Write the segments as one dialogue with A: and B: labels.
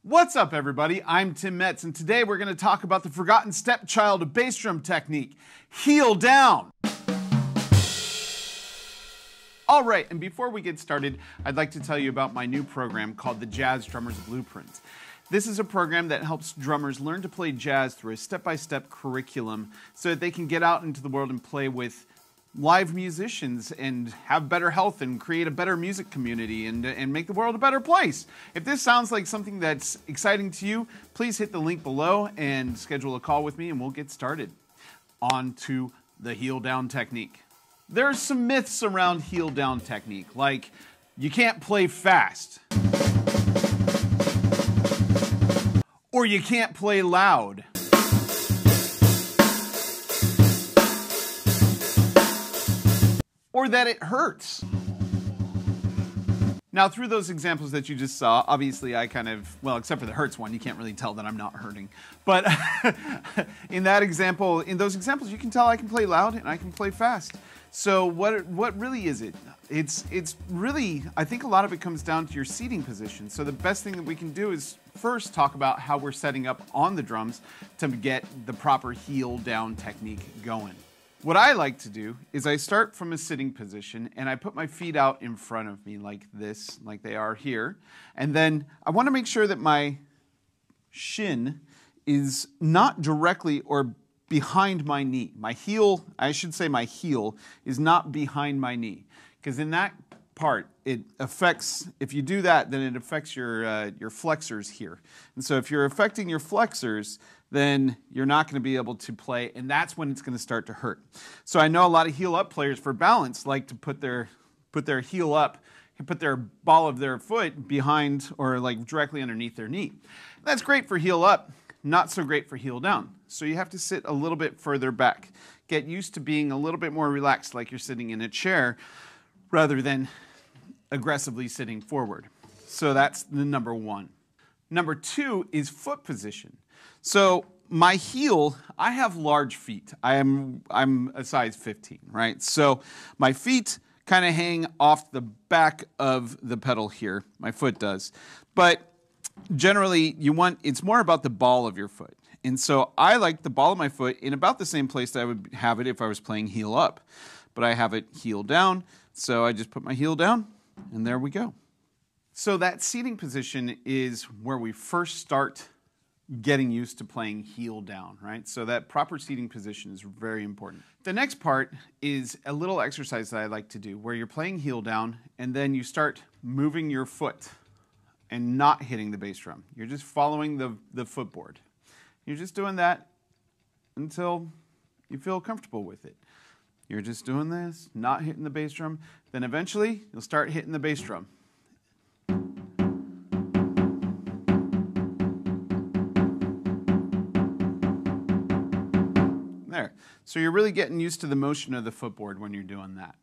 A: What's up, everybody? I'm Tim Metz, and today we're going to talk about the forgotten stepchild of bass drum technique, heel down. All right, and before we get started, I'd like to tell you about my new program called the Jazz Drummer's Blueprint. This is a program that helps drummers learn to play jazz through a step-by-step curriculum so that they can get out into the world and play with live musicians and have better health and create a better music community and make the world a better place. If this sounds like something that's exciting to you, please hit the link below and schedule a call with me and we'll get started. On to the heel down technique. There are some myths around heel down technique, like you can't play fast, or you can't play loud, or that it hurts. Now, through those examples that you just saw, obviously I kind of, well, except for the hurts one, you can't really tell that I'm not hurting. But in those examples, you can tell I can play loud and I can play fast. So what really is it? It's really, I think a lot of it comes down to your seating position. So the best thing that we can do is first talk about how we're setting up on the drums to get the proper heel down technique going. What I like to do is I start from a sitting position and I put my feet out in front of me like this, like they are here. And then I want to make sure that my shin is not directly or behind my knee. My heel, I should say my heel, is not behind my knee. Because in that part, it affects, if you do that, then it affects your flexors here. And so if you're affecting your flexors, then you're not going to be able to play, and that's when it's going to start to hurt. So I know a lot of heel up players for balance like to put their heel up, put their ball of their foot behind or like directly underneath their knee. That's great for heel up, not so great for heel down. So you have to sit a little bit further back. Get used to being a little bit more relaxed like you're sitting in a chair rather than aggressively sitting forward. So that's the number one. Number two is foot position. So my heel, I have large feet. I'm a size 15, right? So my feet kind of hang off the back of the pedal here. My foot does. But generally, it's more about the ball of your foot. And so I like the ball of my foot in about the same place that I would have it if I was playing heel up. But I have it heel down, so I just put my heel down, and there we go. So that seating position is where we first start getting used to playing heel down, right? So that proper seating position is very important. The next part is a little exercise that I like to do where you're playing heel down and then you start moving your foot and not hitting the bass drum. You're just following the footboard. You're just doing that until you feel comfortable with it. You're just doing this, not hitting the bass drum. Then eventually you'll start hitting the bass drum. There. So you're really getting used to the motion of the footboard when you're doing that.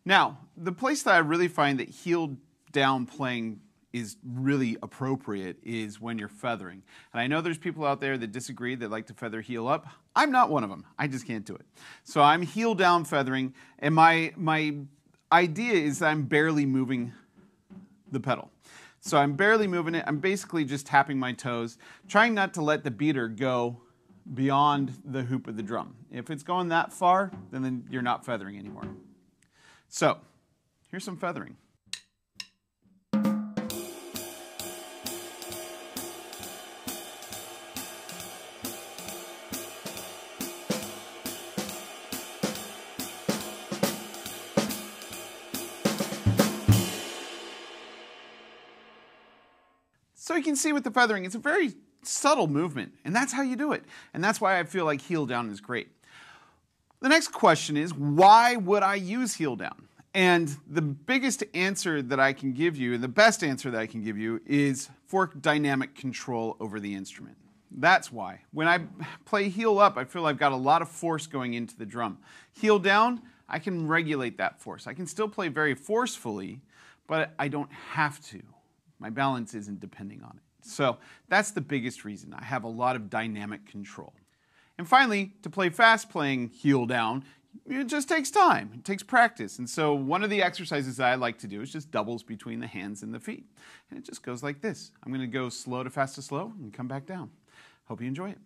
A: Now, the place that I really find that heel down playing is really appropriate is when you're feathering. And I know there's people out there that disagree, that like to feather heel up. I'm not one of them. I just can't do it. So I'm heel down feathering, and my idea is that I'm barely moving the pedal. So I'm barely moving it. I'm basically just tapping my toes, trying not to let the beater go beyond the hoop of the drum. If it's going that far, then you're not feathering anymore. So here's some feathering. So you can see with the feathering, it's a very subtle movement, and that's how you do it. And that's why I feel like heel down is great. The next question is, why would I use heel down? And the biggest answer that I can give you, and the best answer that I can give you, is for dynamic control over the instrument. That's why. When I play heel up, I feel I've got a lot of force going into the drum. Heel down, I can regulate that force. I can still play very forcefully, but I don't have to. My balance isn't depending on it. So that's the biggest reason. I have a lot of dynamic control. And finally, to play fast playing heel down, It just takes time. It takes practice. And so one of the exercises that I like to do is just doubles between the hands and the feet. And it just goes like this. I'm going to go slow to fast to slow and come back down. Hope you enjoy it.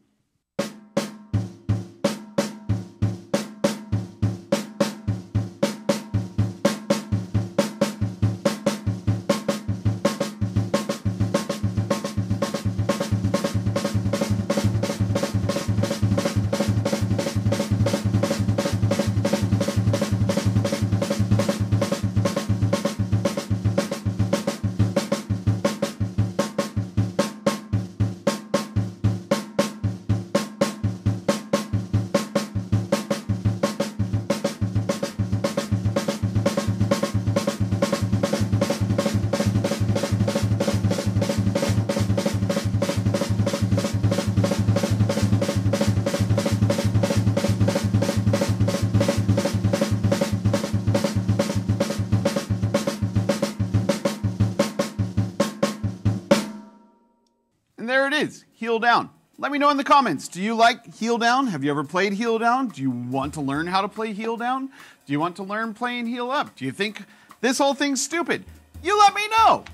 A: And there it is, heel down. Let me know in the comments, do you like heel down? Have you ever played heel down? Do you want to learn how to play heel down? Do you want to learn playing heel up? Do you think this whole thing's stupid? You let me know.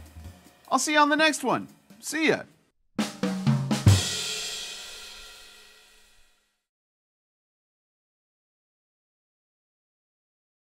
A: I'll see you on the next one. See ya.